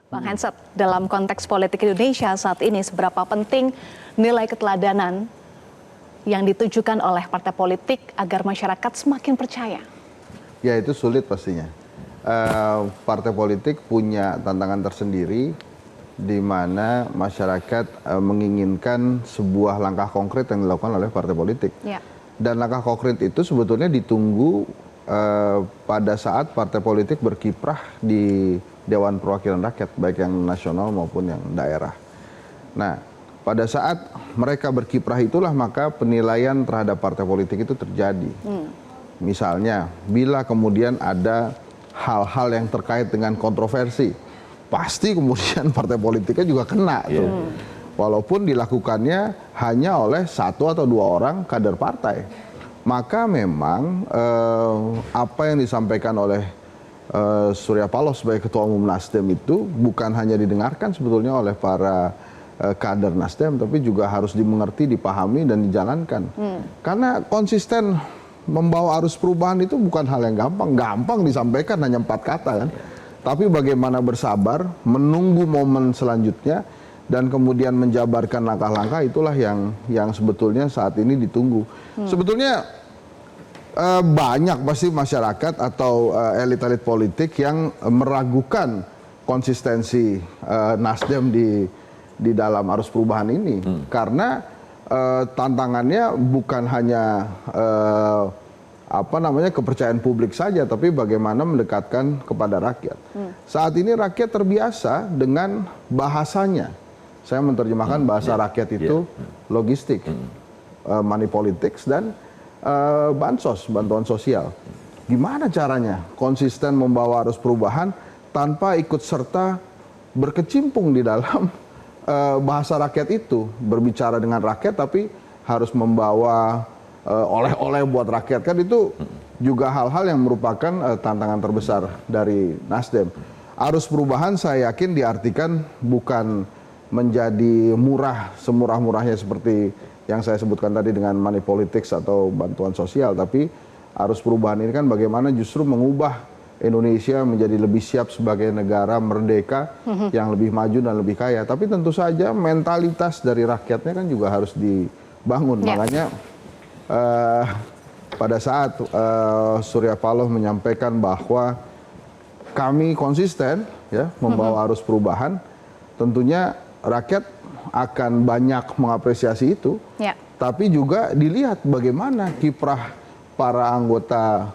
Bang Hensat, dalam konteks politik Indonesia saat ini seberapa penting nilai keteladanan yang ditujukan oleh partai politik agar masyarakat semakin percaya? Ya, itu sulit pastinya. Partai politik punya tantangan tersendiri di mana masyarakat menginginkan sebuah langkah konkret yang dilakukan oleh partai politik. Ya. Dan langkah konkret itu sebetulnya ditunggu pada saat partai politik berkiprah di Dewan Perwakilan Rakyat, baik yang nasional maupun yang daerah. Nah, pada saat mereka berkiprah itulah maka penilaian terhadap partai politik itu terjadi. Misalnya, bila kemudian ada hal-hal yang terkait dengan kontroversi, pasti kemudian partai politiknya juga kena tuh. Walaupun dilakukannya hanya oleh satu atau dua orang kader partai. Maka memang apa yang disampaikan oleh Surya Paloh sebagai Ketua Umum Nasdem itu bukan hanya didengarkan sebetulnya oleh para kader Nasdem, tapi juga harus dimengerti, dipahami, dan dijalankan. Karena konsisten membawa arus perubahan itu bukan hal yang gampang. Gampang disampaikan hanya 4 kata kan. Tapi bagaimana bersabar, menunggu momen selanjutnya, dan kemudian menjabarkan langkah-langkah itulah yang sebetulnya saat ini ditunggu. Sebetulnya banyak pasti masyarakat atau elit-elit politik yang meragukan konsistensi Nasdem di dalam arus perubahan ini. Karena tantangannya bukan hanya kepercayaan publik saja, tapi bagaimana mendekatkan kepada rakyat. Saat ini rakyat terbiasa dengan bahasanya. Saya menerjemahkan bahasa rakyat itu logistik, money politics, dan bansos, bantuan sosial. Gimana caranya konsisten membawa arus perubahan tanpa ikut serta berkecimpung di dalam bahasa rakyat itu, berbicara dengan rakyat tapi harus membawa oleh-oleh buat rakyat, kan itu juga hal-hal yang merupakan tantangan terbesar dari Nasdem. Arus perubahan saya yakin diartikan bukan menjadi murah, semurah-murahnya seperti yang saya sebutkan tadi dengan money politics atau bantuan sosial, tapi arus perubahan ini kan bagaimana justru mengubah Indonesia menjadi lebih siap sebagai negara merdeka yang lebih maju dan lebih kaya. Tapi tentu saja mentalitas dari rakyatnya kan juga harus dibangun. Makanya pada saat Surya Paloh menyampaikan bahwa kami konsisten ya membawa arus perubahan, tentunya rakyat akan banyak mengapresiasi itu, tapi juga dilihat bagaimana kiprah para anggota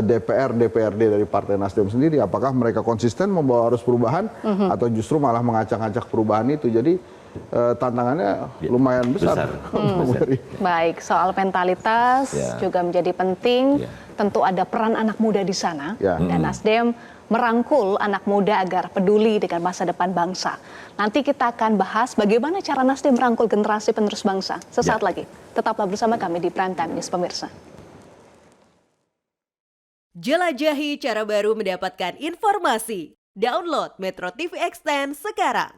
DPR, DPRD dari Partai Nasdem sendiri, apakah mereka konsisten membawa arus perubahan atau justru malah mengacak-acak perubahan itu. Jadi tantangannya lumayan besar. Baik, soal mentalitas juga menjadi penting. Tentu ada peran anak muda di sana, dan Nasdem merangkul anak muda agar peduli dengan masa depan bangsa. Nanti kita akan bahas bagaimana cara Nasdem merangkul generasi penerus bangsa. Sesaat lagi, tetaplah bersama kami di Prime Time News, pemirsa. Jelajahi cara baru mendapatkan informasi. Download Metro TV Extend sekarang.